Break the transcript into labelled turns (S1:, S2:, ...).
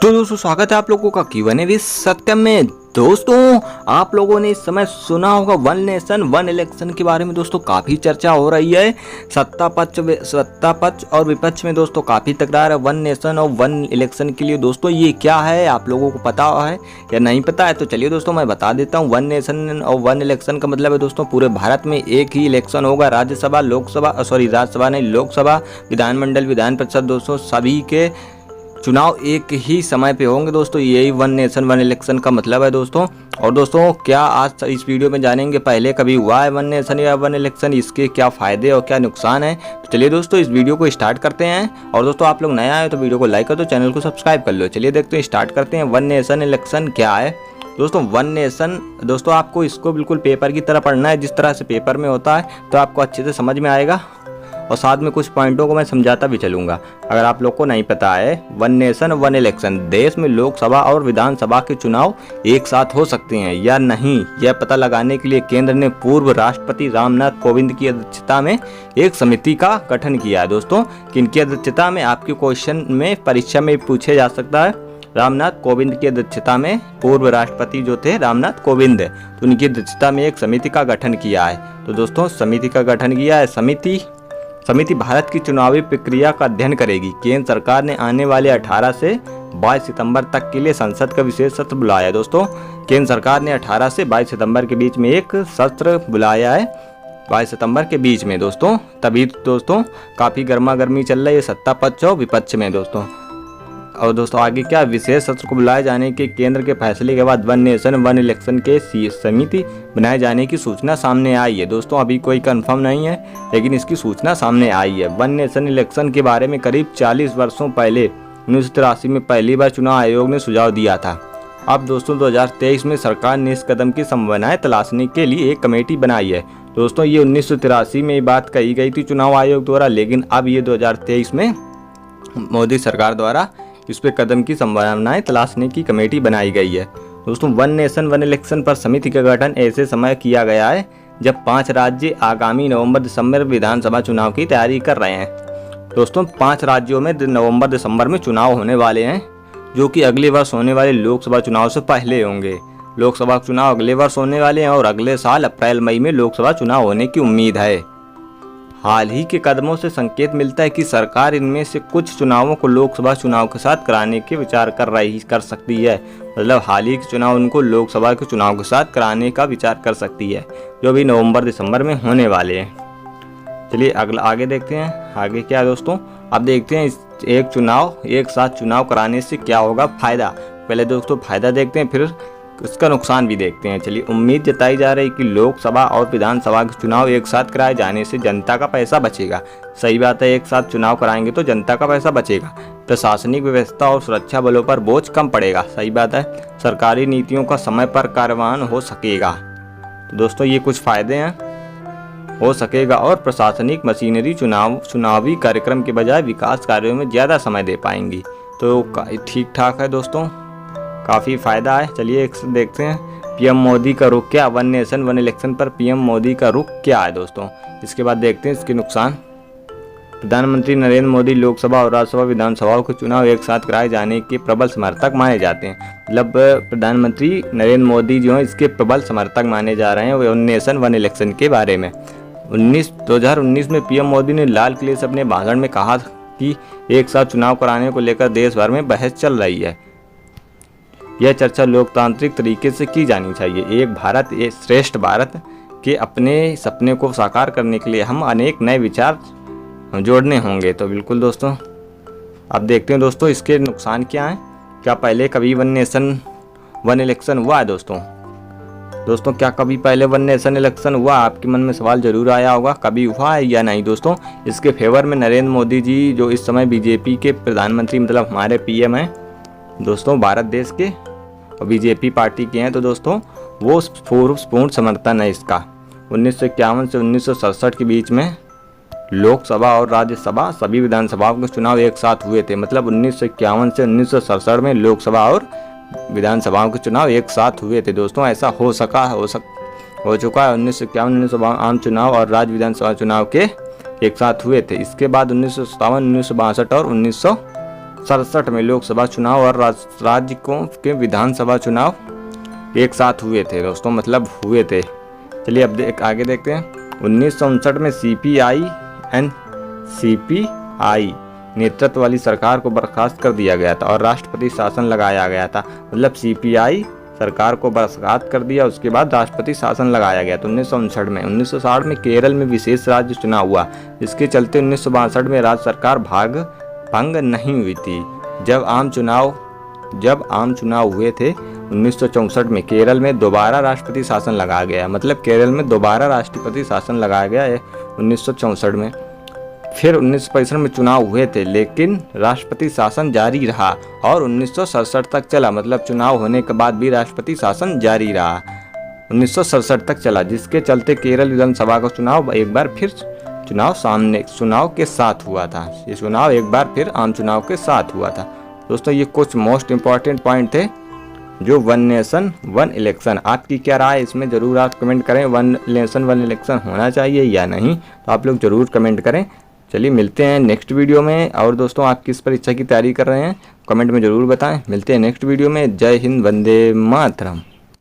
S1: तो दोस्तों स्वागत है आप लोगों का Q&A विद सत्यम में। दोस्तों आप लोगों ने इस समय सुना होगा वन नेशन वन इलेक्शन के बारे में। दोस्तों काफ़ी चर्चा हो रही है, सत्ता पक्ष और विपक्ष में दोस्तों काफ़ी तकरार है वन नेशन और वन इलेक्शन के लिए। दोस्तों ये क्या है, आप लोगों को पता है या नहीं पता है? तो चलिए दोस्तों मैं बता देता हूँ। वन नेशन और वन इलेक्शन का मतलब है दोस्तों पूरे भारत में एक ही इलेक्शन होगा। राज्यसभा राज्यसभा नहीं, लोकसभा, विधानमंडल, विधान परिषद दोस्तों सभी के चुनाव एक ही समय पे होंगे दोस्तों। यही वन नेशन वन इलेक्शन का मतलब है दोस्तों। और दोस्तों क्या आज इस वीडियो में जानेंगे पहले कभी हुआ है वन नेशन या वन इलेक्शन, इसके क्या फ़ायदे और क्या नुकसान है। तो चलिए दोस्तों इस वीडियो को स्टार्ट करते हैं। और दोस्तों आप लोग नया आए तो वीडियो को लाइक कर दो, चैनल को सब्सक्राइब कर लो। चलिए देखते हैं, स्टार्ट करते हैं। वन नेशन इलेक्शन क्या है दोस्तों? वन नेशन दोस्तों आपको इसको बिल्कुल पेपर की तरह पढ़ना है, जिस तरह से पेपर में होता है, तो आपको अच्छे से समझ में आएगा। और साथ में कुछ पॉइंटों को मैं समझाता भी चलूँगा अगर आप लोग को नहीं पता है। वन नेशन वन इलेक्शन, देश में लोकसभा और विधानसभा के चुनाव एक साथ हो सकते हैं या नहीं, यह पता लगाने के लिए केंद्र ने पूर्व राष्ट्रपति रामनाथ कोविंद की अध्यक्षता में एक समिति का गठन किया है दोस्तों। किनकी अध्यक्षता में? आपके क्वेश्चन में परीक्षा में पूछे जा सकता है। रामनाथ कोविंद की अध्यक्षता में, पूर्व राष्ट्रपति जो थे रामनाथ कोविंद, तो उनकी अध्यक्षता में एक समिति का गठन किया है। तो दोस्तों समिति का गठन किया है। समिति भारत की चुनावी प्रक्रिया का अध्ययन करेगी। केंद्र सरकार ने आने वाले 18 से 22 सितंबर तक के लिए संसद का विशेष सत्र बुलाया है दोस्तों। केंद्र सरकार ने 18 से 22 सितंबर के बीच में एक सत्र बुलाया है, 22 सितंबर के बीच में दोस्तों। तभी दोस्तों काफ़ी गर्मा गर्मी चल रही है सत्ता पक्ष और विपक्ष में दोस्तों। और दोस्तों आगे क्या, विशेष सत्र को बुलाए जाने के केंद्र के फैसले के बाद वन नेशन वन इलेक्शन के समिति बनाए जाने की सूचना सामने आई है दोस्तों। अभी कोई कंफर्म नहीं है लेकिन इसकी सूचना सामने आई है। वन नेशन इलेक्शन के बारे में करीब 40 वर्षों पहले 1983 में पहली बार चुनाव आयोग ने सुझाव दिया था। अब दोस्तों 2023 में सरकार ने इस कदम की संभावनाएं तलाशने के लिए एक कमेटी बनाई है दोस्तों। ये 1983 में ये बात कही गई थी चुनाव आयोग द्वारा, लेकिन अब ये 2023 में मोदी सरकार द्वारा इस पे कदम की संभावनाएं तलाशने की कमेटी बनाई गई है दोस्तों। वन नेशन वन इलेक्शन पर समिति का गठन ऐसे समय किया गया है जब 5 राज्य आगामी नवंबर-दिसंबर विधानसभा चुनाव की तैयारी कर रहे हैं दोस्तों। 5 राज्यों में नवंबर-दिसंबर में चुनाव होने वाले हैं, जो कि अगले वर्ष होने वाले लोकसभा चुनाव से पहले होंगे। लोकसभा चुनाव अगले वर्ष होने वाले हैं और अगले साल अप्रैल मई में लोकसभा चुनाव होने की उम्मीद है। हाल ही के कदमों से संकेत मिलता है कि सरकार इनमें से कुछ चुनावों को लोकसभा चुनाव के साथ कराने के विचार कर सकती है। मतलब हाल ही के चुनाव उनको लोकसभा के चुनाव के साथ कराने का विचार कर सकती है, जो भी नवंबर दिसंबर में होने वाले हैं। चलिए अगला आगे देखते हैं। आगे क्या है दोस्तों, अब देखते हैं एक साथ चुनाव कराने से क्या होगा फायदा। पहले दोस्तों फायदा देखते हैं, फिर इसका नुकसान भी देखते हैं। चलिए, उम्मीद जताई जा रही है कि लोकसभा और विधानसभा के चुनाव एक साथ कराए जाने से जनता का पैसा बचेगा। सही बात है, एक साथ चुनाव कराएंगे तो जनता का पैसा बचेगा। प्रशासनिक व्यवस्था और सुरक्षा बलों पर बोझ कम पड़ेगा। सही बात है, सरकारी नीतियों का समय पर कार्यान्वयन हो सकेगा। तो दोस्तों ये कुछ फायदे हैं, हो सकेगा। और प्रशासनिक मशीनरी चुनावी कार्यक्रम के बजाय विकास कार्यों में ज़्यादा समय दे पाएंगी। तो ठीक ठाक है दोस्तों, काफ़ी फ़ायदा है। चलिए देखते हैं पीएम मोदी का रुख क्या, वन नेशन वन इलेक्शन पर पीएम मोदी का रुख क्या है दोस्तों। इसके बाद देखते हैं इसके नुकसान। प्रधानमंत्री नरेंद्र मोदी लोकसभा और राज्यसभा विधानसभाओं के चुनाव एक साथ कराए जाने के प्रबल समर्थक माने जाते हैं। मतलब प्रधानमंत्री नरेंद्र मोदी जो हैं इसके प्रबल समर्थक माने जा रहे हैं वन नेशन वन इलेक्शन के बारे में। 2019 में पीएम मोदी ने लाल किले से अपने भाषण में कहा कि एक साथ चुनाव कराने को लेकर देश भर में बहस चल रही है। यह चर्चा लोकतांत्रिक तरीके से की जानी चाहिए। एक भारत एक श्रेष्ठ भारत के अपने सपने को साकार करने के लिए हम अनेक नए विचार जोड़ने होंगे। तो बिल्कुल दोस्तों अब देखते हैं दोस्तों इसके नुकसान क्या हैं। क्या पहले कभी वन नेशन वन इलेक्शन हुआ है दोस्तों क्या कभी पहले वन नेशन इलेक्शन हुआ? आपके मन में सवाल जरूर आया होगा, कभी हुआ है या नहीं दोस्तों। इसके फेवर में नरेंद्र मोदी जी जो इस समय बीजेपी के प्रधानमंत्री मतलब हमारे पीएम हैं दोस्तों भारत देश के, और बीजेपी पार्टी के हैं, तो दोस्तों वो पूर्ण समर्थन है इसका। 1951 से 1967 के बीच में लोकसभा और राज्यसभा सभी विधानसभाओं के चुनाव एक साथ हुए थे। मतलब 1951 से 1967 में लोकसभा और विधानसभाओं के चुनाव एक साथ हुए थे दोस्तों। ऐसा हो चुका है 1951 1952 आम चुनाव और राज्य विधानसभा चुनाव के एक साथ हुए थे। इसके बाद 1957 1962 और 1967 में लोकसभा चुनाव और राज्यों के विधानसभा चुनाव एक साथ हुए थे दोस्तों, मतलब हुए थे। चलिए अब आगे देखते हैं। 1959 में सीपीआई नेतृत्व वाली सरकार को बर्खास्त कर दिया गया था और राष्ट्रपति शासन लगाया गया था। मतलब सीपीआई सरकार को बर्खास्त कर दिया, उसके बाद राष्ट्रपति शासन लगाया गया। तो 1959 में 1960 में केरल में विशेष राज्य चुनाव हुआ, जिसके चलते 1962 में राज्य सरकार भंग नहीं हुई थी। जब आम चुनाव हुए थे 1964 में केरल में दोबारा राष्ट्रपति शासन लगाया गया। मतलब केरल में दोबारा राष्ट्रपति शासन लगाया गया है 1964 में। फिर 1965 में चुनाव हुए थे, लेकिन राष्ट्रपति शासन जारी रहा और 1967 तक चला। मतलब चुनाव होने के बाद भी राष्ट्रपति शासन जारी रहा, 1967 तक चला, जिसके चलते केरल विधानसभा का चुनाव एक बार फिर चुनाव के साथ हुआ था। ये चुनाव एक बार फिर आम चुनाव के साथ हुआ था। दोस्तों ये कुछ मोस्ट इम्पॉर्टेंट पॉइंट थे जो वन नेशन वन इलेक्शन। आपकी क्या राय है इसमें ज़रूर आप कमेंट करें। वन नेशन वन इलेक्शन होना चाहिए या नहीं, तो आप लोग ज़रूर कमेंट करें। चलिए मिलते हैं नेक्स्ट वीडियो में। और दोस्तों आप किस परीक्षा की तैयारी कर रहे हैं कमेंट में ज़रूर बताएं। मिलते हैं नेक्स्ट वीडियो में। जय हिंद, वंदे मातरम।